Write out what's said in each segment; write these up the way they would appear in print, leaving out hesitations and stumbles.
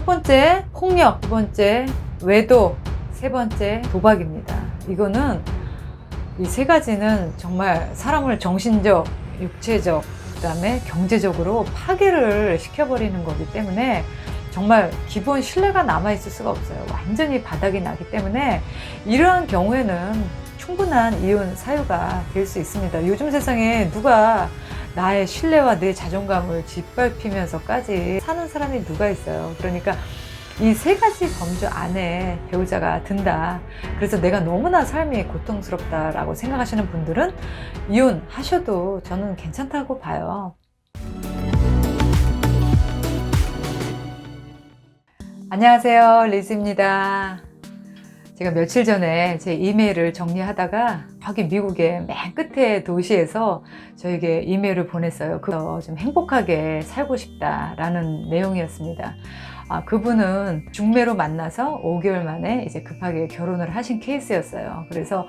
첫 번째 폭력, 두 번째 외도, 세 번째 도박입니다. 이거는 이 세 가지는 정말 사람을 정신적, 육체적, 그다음에 경제적으로 파괴를 시켜버리는 거기 때문에 정말 기본 신뢰가 남아있을 수가 없어요. 완전히 바닥이 나기 때문에 이러한 경우에는 충분한 이혼 사유가 될 수 있습니다. 요즘 세상에 누가 나의 신뢰와 내 자존감을 짓밟히면서까지 사는 사람이 누가 있어요. 그러니까 이 세 가지 범주 안에 배우자가 든다. 그래서 내가 너무나 삶이 고통스럽다라고 생각하시는 분들은 이혼하셔도 저는 괜찮다고 봐요. 안녕하세요, 리즈입니다. 제가 며칠 전에 제 이메일을 정리하다가 저기 미국의 맨 끝에 도시에서 저에게 이메일을 보냈어요. 그래서 좀 행복하게 살고 싶다라는 내용이었습니다. 그분은 중매로 만나서 5개월 만에 이제 급하게 결혼을 하신 케이스였어요. 그래서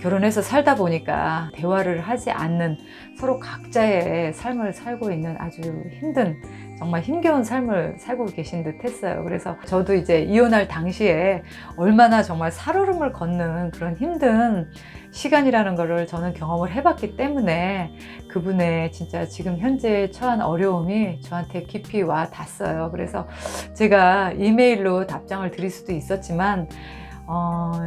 결혼해서 살다 보니까 대화를 하지 않는 서로 각자의 삶을 살고 있는 아주 힘든, 정말 힘겨운 삶을 살고 계신 듯 했어요. 그래서 저도 이제 이혼할 당시에 얼마나 정말 살얼음을 걷는 그런 힘든 시간이라는 거를 저는 경험을 해봤기 때문에 그분의 진짜 지금 현재 처한 어려움이 저한테 깊이 와 닿았어요. 그래서 제가 이메일로 답장을 드릴 수도 있었지만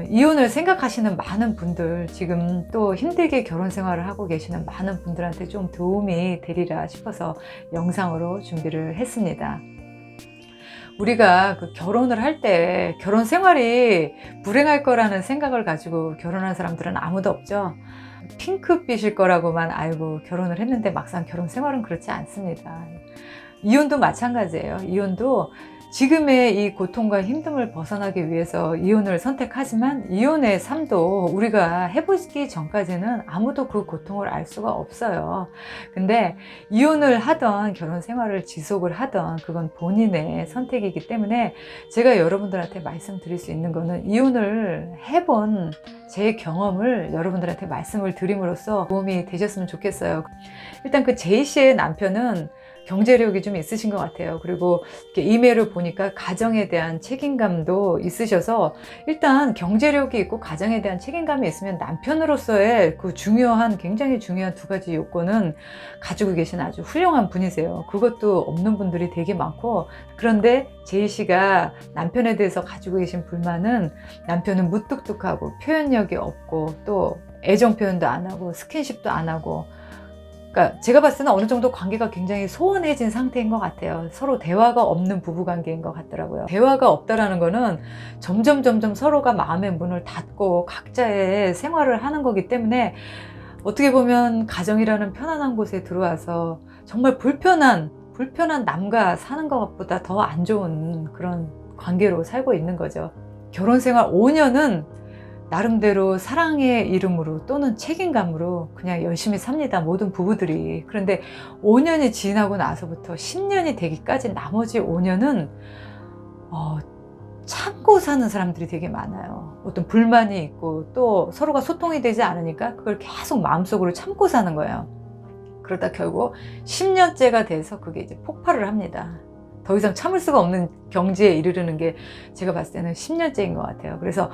이혼을 생각하시는 많은 분들, 지금 또 힘들게 결혼 생활을 하고 계시는 많은 분들한테 좀 도움이 되리라 싶어서 영상으로 준비를 했습니다. 우리가 그 결혼을 할 때 결혼 생활이 불행할 거라는 생각을 가지고 결혼한 사람들은 아무도 없죠. 핑크빛일 거라고만 알고 결혼을 했는데 막상 결혼 생활은 그렇지 않습니다. 이혼도 마찬가지예요. 이혼도 지금의 이 고통과 힘듦을 벗어나기 위해서 이혼을 선택하지만 이혼의 삶도 우리가 해보기 전까지는 아무도 그 고통을 알 수가 없어요. 근데 이혼을 하던 결혼 생활을 지속을 하던 그건 본인의 선택이기 때문에 제가 여러분들한테 말씀드릴 수 있는 거는 이혼을 해본 제 경험을 여러분들한테 말씀을 드림으로써 도움이 되셨으면 좋겠어요. 일단 그 제이 씨의 남편은 경제력이 좀 있으신 것 같아요. 그리고 이렇게 이메일을 보니까 가정에 대한 책임감도 있으셔서 일단 경제력이 있고 가정에 대한 책임감이 있으면 남편으로서의 그 굉장히 중요한 두 가지 요건은 가지고 계신 아주 훌륭한 분이세요. 그것도 없는 분들이 되게 많고, 그런데 제이 씨가 남편에 대해서 가지고 계신 불만은 남편은 무뚝뚝하고 표현력이 없고 또 애정 표현도 안 하고 스킨십도 안 하고, 그러니까 제가 봤을 때는 어느 정도 관계가 굉장히 소원해진 상태인 것 같아요. 서로 대화가 없는 부부관계인 것 같더라고요. 대화가 없다라는 거는 점점 서로가 마음의 문을 닫고 각자의 생활을 하는 거기 때문에 어떻게 보면 가정이라는 편안한 곳에 들어와서 정말 불편한 남과 사는 것보다 더 안 좋은 그런 관계로 살고 있는 거죠. 결혼 생활 5년은 나름대로 사랑의 이름으로 또는 책임감으로 그냥 열심히 삽니다. 모든 부부들이. 그런데 5년이 지나고 나서부터 10년이 되기까지 나머지 5년은 참고 사는 사람들이 되게 많아요. 어떤 불만이 있고 또 서로가 소통이 되지 않으니까 그걸 계속 마음속으로 참고 사는 거예요. 그러다 결국 10년째가 돼서 그게 이제 폭발을 합니다. 더 이상 참을 수가 없는 경지에 이르르는 게 제가 봤을 때는 10년째인 것 같아요. 그래서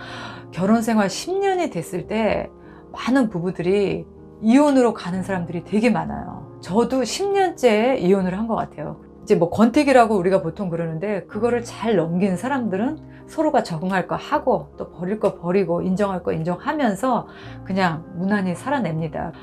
결혼 생활 10년이 됐을 때 많은 부부들이 이혼으로 가는 사람들이 되게 많아요. 저도 10년째 이혼을 한 것 같아요. 이제 뭐 권태기라고 우리가 보통 그러는데 그거를 잘 넘긴 사람들은 서로가 적응할 거 하고 또 버릴 거 버리고 인정할 거 인정하면서 그냥 무난히 살아냅니다.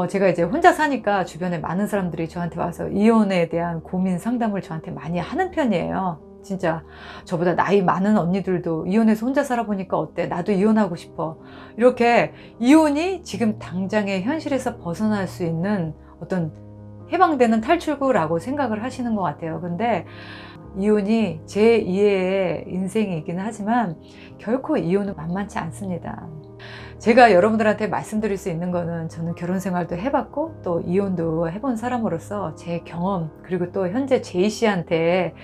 제가 이제 혼자 사니까 주변에 많은 사람들이 저한테 와서 이혼에 대한 고민 상담을 저한테 많이 하는 편이에요. 진짜 저보다 나이 많은 언니들도 이혼해서 혼자 살아보니까 어때? 나도 이혼하고 싶어. 이렇게 이혼이 지금 당장의 현실에서 벗어날 수 있는 어떤 해방되는 탈출구라고 생각을 하시는 것 같아요. 근데 이혼이 제 2의 인생이긴 하지만 결코 이혼은 만만치 않습니다. 제가 여러분들한테 말씀드릴 수 있는 거는 저는 결혼 생활도 해봤고 또 이혼도 해본 사람으로서 제 경험, 그리고 또 현재 제이 씨한테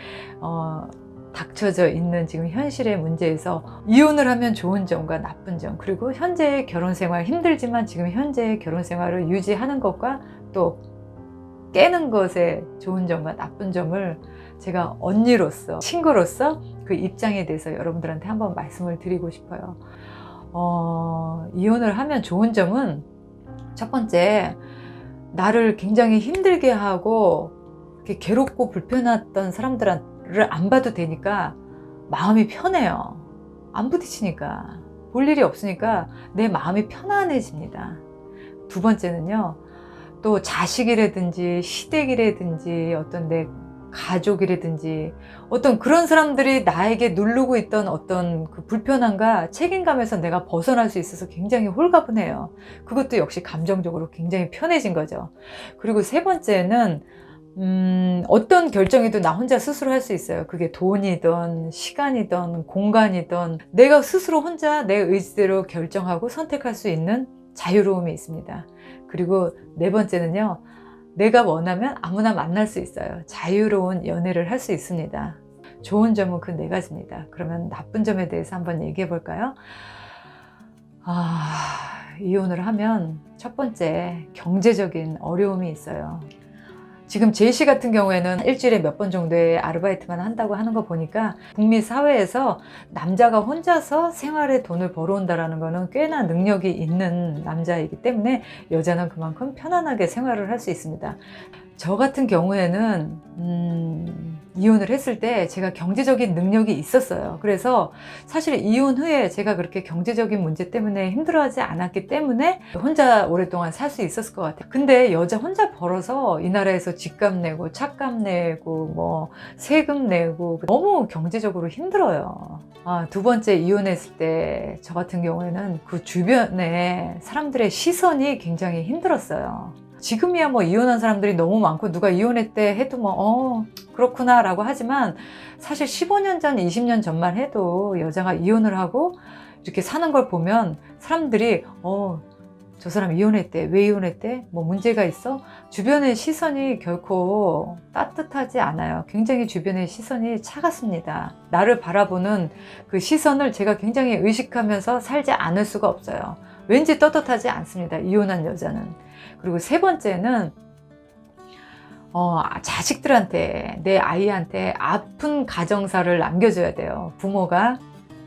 닥쳐져 있는 지금 현실의 문제에서 이혼을 하면 좋은 점과 나쁜 점, 그리고 현재의 결혼 생활 힘들지만 지금 현재의 결혼 생활을 유지하는 것과 또 깨는 것의 좋은 점과 나쁜 점을 제가 언니로서, 친구로서 그 입장에 대해서 여러분들한테 한번 말씀을 드리고 싶어요. 이혼을 하면 좋은 점은 첫 번째, 나를 굉장히 힘들게 하고 이렇게 괴롭고 불편했던 사람들을 안 봐도 되니까 마음이 편해요. 안 부딪히니까, 볼 일이 없으니까 내 마음이 편안해집니다. 두 번째는요, 또 자식이라든지 시댁이라든지 어떤 내 가족이라든지 어떤 그런 사람들이 나에게 누르고 있던 어떤 그 불편함과 책임감에서 내가 벗어날 수 있어서 굉장히 홀가분해요. 그것도 역시 감정적으로 굉장히 편해진 거죠. 그리고 세 번째는 어떤 결정이든 나 혼자 스스로 할 수 있어요. 그게 돈이든 시간이든 공간이든 내가 스스로 혼자 내 의지대로 결정하고 선택할 수 있는 자유로움이 있습니다. 그리고 네 번째는요, 내가 원하면 아무나 만날 수 있어요. 자유로운 연애를 할 수 있습니다. 좋은 점은 그 네 가지입니다. 그러면 나쁜 점에 대해서 한번 얘기해 볼까요? 이혼을 하면 첫 번째, 경제적인 어려움이 있어요. 지금 제시 같은 경우에는 일주일에 몇 번 정도의 아르바이트만 한다고 하는 거 보니까 북미 사회에서 남자가 혼자서 생활에 돈을 벌어온다는 거는 꽤나 능력이 있는 남자이기 때문에 여자는 그만큼 편안하게 생활을 할 수 있습니다. 저 같은 경우에는 이혼을 했을 때 제가 경제적인 능력이 있었어요. 그래서 사실 이혼 후에 제가 그렇게 경제적인 문제 때문에 힘들어하지 않았기 때문에 혼자 오랫동안 살 수 있었을 것 같아요. 근데 여자 혼자 벌어서 이 나라에서 집값 내고 차값 내고 뭐 세금 내고 너무 경제적으로 힘들어요. 두 번째, 이혼했을 때 저 같은 경우에는 그 주변에 사람들의 시선이 굉장히 힘들었어요. 지금이야 뭐 이혼한 사람들이 너무 많고 누가 이혼했대 해도 뭐 그렇구나 라고 하지만 사실 15년 전, 20년 전만 해도 여자가 이혼을 하고 이렇게 사는 걸 보면 사람들이 저 사람 이혼했대, 왜 이혼했대, 뭐 문제가 있어? 주변의 시선이 결코 따뜻하지 않아요. 굉장히 주변의 시선이 차갑습니다. 나를 바라보는 그 시선을 제가 굉장히 의식하면서 살지 않을 수가 없어요. 왠지 떳떳하지 않습니다, 이혼한 여자는. 그리고 세 번째는 자식들한테, 내 아이한테 아픈 가정사를 남겨줘야 돼요. 부모가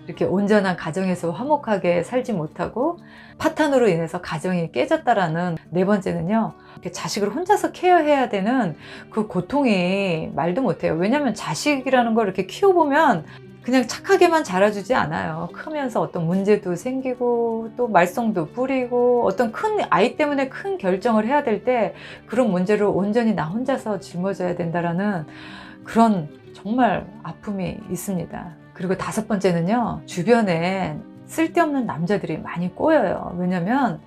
이렇게 온전한 가정에서 화목하게 살지 못하고 파탄으로 인해서 가정이 깨졌다라는. 네 번째는요, 이렇게 자식을 혼자서 케어해야 되는 그 고통이 말도 못해요. 왜냐하면 자식이라는 걸 이렇게 키워보면 그냥 착하게만 자라주지 않아요. 크면서 어떤 문제도 생기고 또 말썽도 부리고 어떤 큰 아이 때문에 큰 결정을 해야 될 때 그런 문제를 온전히 나 혼자서 짊어져야 된다라는 그런 정말 아픔이 있습니다. 그리고 다섯 번째는요, 주변에 쓸데없는 남자들이 많이 꼬여요. 왜냐면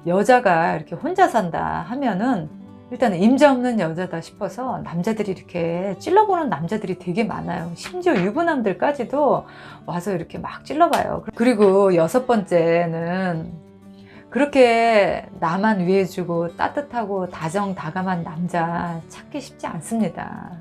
여자가 이렇게 혼자 산다 하면은 일단 임자 없는 여자다 싶어서 남자들이 이렇게 찔러보는 남자들이 되게 많아요. 심지어 유부남들까지도 와서 이렇게 막 찔러봐요. 그리고 여섯 번째는 그렇게 나만 위해주고 따뜻하고 다정다감한 남자 찾기 쉽지 않습니다.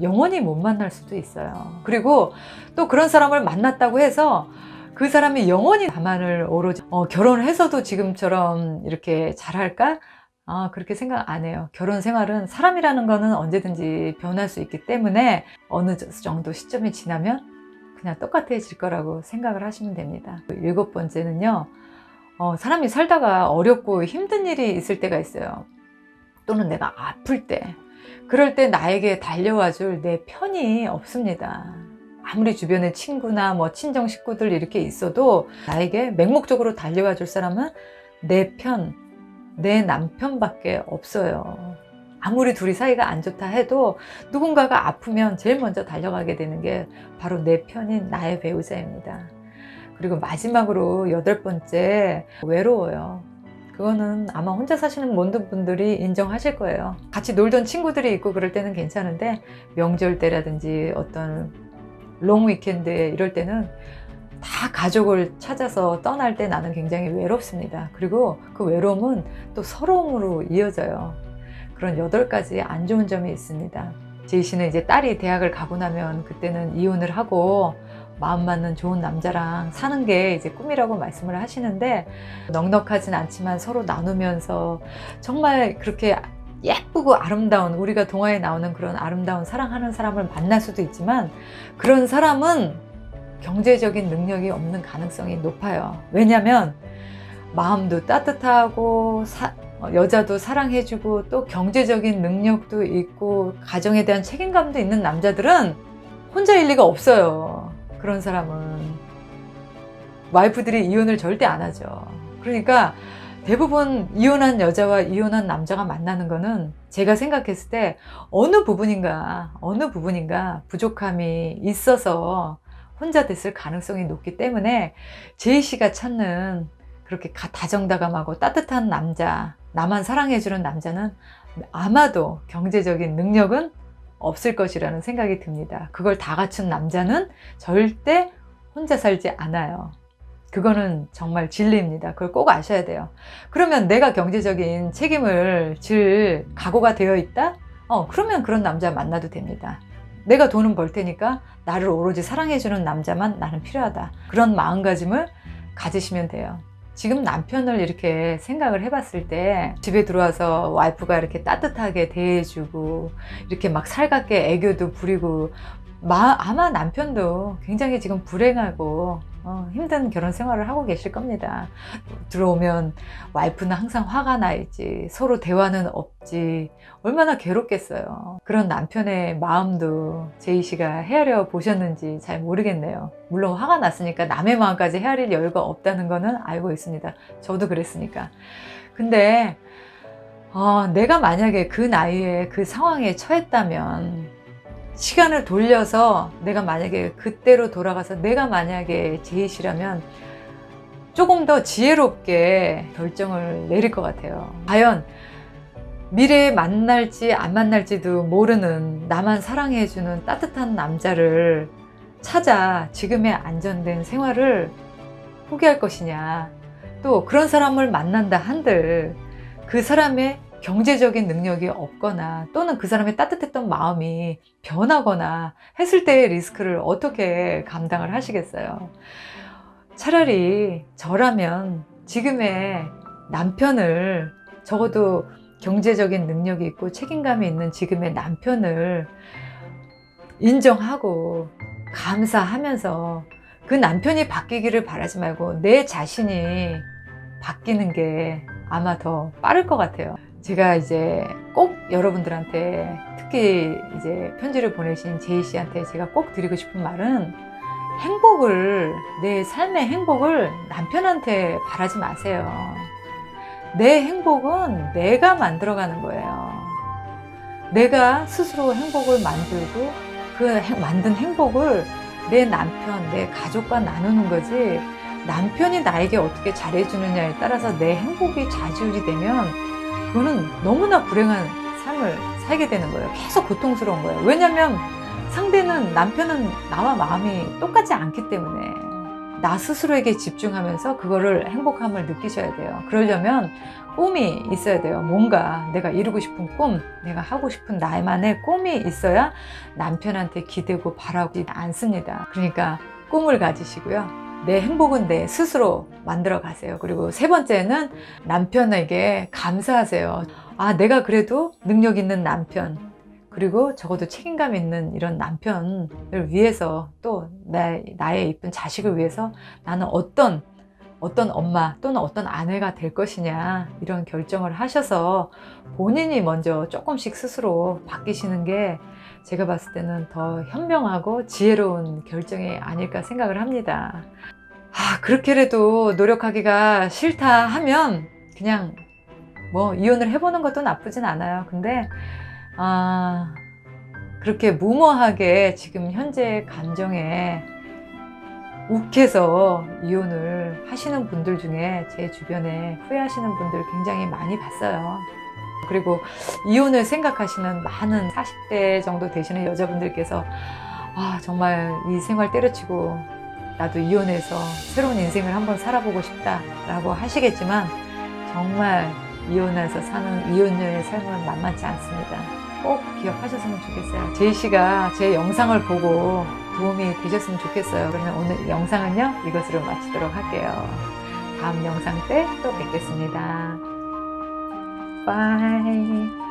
영원히 못 만날 수도 있어요. 그리고 또 그런 사람을 만났다고 해서 그 사람이 영원히 나만을 오로지 결혼을 해서도 지금처럼 이렇게 잘할까? 그렇게 생각 안 해요. 결혼 생활은 사람이라는 거는 언제든지 변할 수 있기 때문에 어느 정도 시점이 지나면 그냥 똑같아질 거라고 생각을 하시면 됩니다. 일곱 번째는요, 사람이 살다가 어렵고 힘든 일이 있을 때가 있어요. 또는 내가 아플 때, 그럴 때 나에게 달려와 줄 내 편이 없습니다. 아무리 주변에 친구나 뭐 친정 식구들 이렇게 있어도 나에게 맹목적으로 달려와 줄 사람은 내 편, 내 남편밖에 없어요. 아무리 둘이 사이가 안 좋다 해도 누군가가 아프면 제일 먼저 달려가게 되는 게 바로 내 편인 나의 배우자입니다. 그리고 마지막으로 여덟 번째, 외로워요. 그거는 아마 혼자 사시는 모든 분들이 인정하실 거예요. 같이 놀던 친구들이 있고 그럴 때는 괜찮은데 명절 때라든지 어떤 롱 위켄드 이럴 때는 다 가족을 찾아서 떠날 때 나는 굉장히 외롭습니다. 그리고 그 외로움은 또 서러움으로 이어져요. 그런 8가지 안 좋은 점이 있습니다. 제이 씨는 이제 딸이 대학을 가고 나면 그때는 이혼을 하고 마음 맞는 좋은 남자랑 사는 게 이제 꿈이라고 말씀을 하시는데 넉넉하진 않지만 서로 나누면서 정말 그렇게 예쁘고 아름다운, 우리가 동화에 나오는 그런 아름다운 사랑하는 사람을 만날 수도 있지만 그런 사람은 경제적인 능력이 없는 가능성이 높아요. 왜냐하면 마음도 따뜻하고 여자도 사랑해주고 또 경제적인 능력도 있고 가정에 대한 책임감도 있는 남자들은 혼자일 리가 없어요. 그런 사람은 와이프들이 이혼을 절대 안 하죠. 그러니까 대부분 이혼한 여자와 이혼한 남자가 만나는 거는 제가 생각했을 때 어느 부분인가 부족함이 있어서 혼자 됐을 가능성이 높기 때문에 제이 씨가 찾는 그렇게 다정다감하고 따뜻한 남자, 나만 사랑해주는 남자는 아마도 경제적인 능력은 없을 것이라는 생각이 듭니다. 그걸 다 갖춘 남자는 절대 혼자 살지 않아요. 그거는 정말 진리입니다. 그걸 꼭 아셔야 돼요. 그러면 내가 경제적인 책임을 질 각오가 되어 있다? 그러면 그런 남자 만나도 됩니다. 내가 돈은 벌 테니까 나를 오로지 사랑해주는 남자만 나는 필요하다. 그런 마음가짐을 가지시면 돼요. 지금 남편을 이렇게 생각을 해봤을 때 집에 들어와서 와이프가 이렇게 따뜻하게 대해주고 이렇게 막 살갑게 애교도 부리고 아마 남편도 굉장히 지금 불행하고 힘든 결혼 생활을 하고 계실 겁니다. 들어오면 와이프는 항상 화가 나 있지, 서로 대화는 없지, 얼마나 괴롭겠어요. 그런 남편의 마음도 제이 씨가 헤아려 보셨는지 잘 모르겠네요. 물론 화가 났으니까 남의 마음까지 헤아릴 여유가 없다는 거는 알고 있습니다. 저도 그랬으니까. 근데 내가 만약에 그 나이에 그 상황에 처했다면, 시간을 돌려서 내가 만약에 그때로 돌아가서 내가 만약에 제이 씨라면 조금 더 지혜롭게 결정을 내릴 것 같아요. 과연 미래에 만날지 안 만날지도 모르는 나만 사랑해주는 따뜻한 남자를 찾아 지금의 안전된 생활을 포기할 것이냐, 또 그런 사람을 만난다 한들 그 사람의 경제적인 능력이 없거나 또는 그 사람의 따뜻했던 마음이 변하거나 했을 때의 리스크를 어떻게 감당을 하시겠어요? 차라리 저라면 지금의 남편을, 적어도 경제적인 능력이 있고 책임감이 있는 지금의 남편을 인정하고 감사하면서 그 남편이 바뀌기를 바라지 말고 내 자신이 바뀌는 게 아마 더 빠를 것 같아요. 제가 이제 꼭 여러분들한테, 특히 이제 편지를 보내신 제이 씨한테 제가 꼭 드리고 싶은 말은, 내 삶의 행복을 남편한테 바라지 마세요. 내 행복은 내가 만들어가는 거예요. 내가 스스로 행복을 만들고 그 만든 행복을 내 남편, 내 가족과 나누는 거지, 남편이 나에게 어떻게 잘해주느냐에 따라서 내 행복이 좌지우지 되면 그거는 너무나 불행한 삶을 살게 되는 거예요. 계속 고통스러운 거예요. 왜냐하면 남편은 나와 마음이 똑같지 않기 때문에 나 스스로에게 집중하면서 그거를 행복함을 느끼셔야 돼요. 그러려면 꿈이 있어야 돼요. 뭔가 내가 이루고 싶은 꿈, 내가 하고 싶은 나만의 꿈이 있어야 남편한테 기대고 바라지 않습니다. 그러니까 꿈을 가지시고요. 내 행복은 내 스스로 만들어 가세요. 그리고 세 번째는 남편에게 감사하세요. 내가 그래도 능력 있는 남편, 그리고 적어도 책임감 있는 이런 남편을 위해서, 또 나의 이쁜 자식을 위해서 나는 어떤 엄마 또는 어떤 아내가 될 것이냐, 이런 결정을 하셔서 본인이 먼저 조금씩 스스로 바뀌시는 게 제가 봤을 때는 더 현명하고 지혜로운 결정이 아닐까 생각을 합니다. 그렇게라도 노력하기가 싫다 하면 그냥 이혼을 해보는 것도 나쁘진 않아요. 근데 그렇게 무모하게 지금 현재 감정에 욱해서 이혼을 하시는 분들 중에 제 주변에 후회하시는 분들 굉장히 많이 봤어요. 그리고 이혼을 생각하시는 많은 40대 정도 되시는 여자분들께서 정말 이 생활 때려치고 나도 이혼해서 새로운 인생을 한번 살아보고 싶다라고 하시겠지만, 정말 이혼해서 사는 이혼녀의 삶은 만만치 않습니다. 꼭 기억하셨으면 좋겠어요. 제이 씨가 제 영상을 보고 도움이 되셨으면 좋겠어요. 그러면 오늘 영상은요, 이것으로 마치도록 할게요. 다음 영상 때 또 뵙겠습니다. 바이.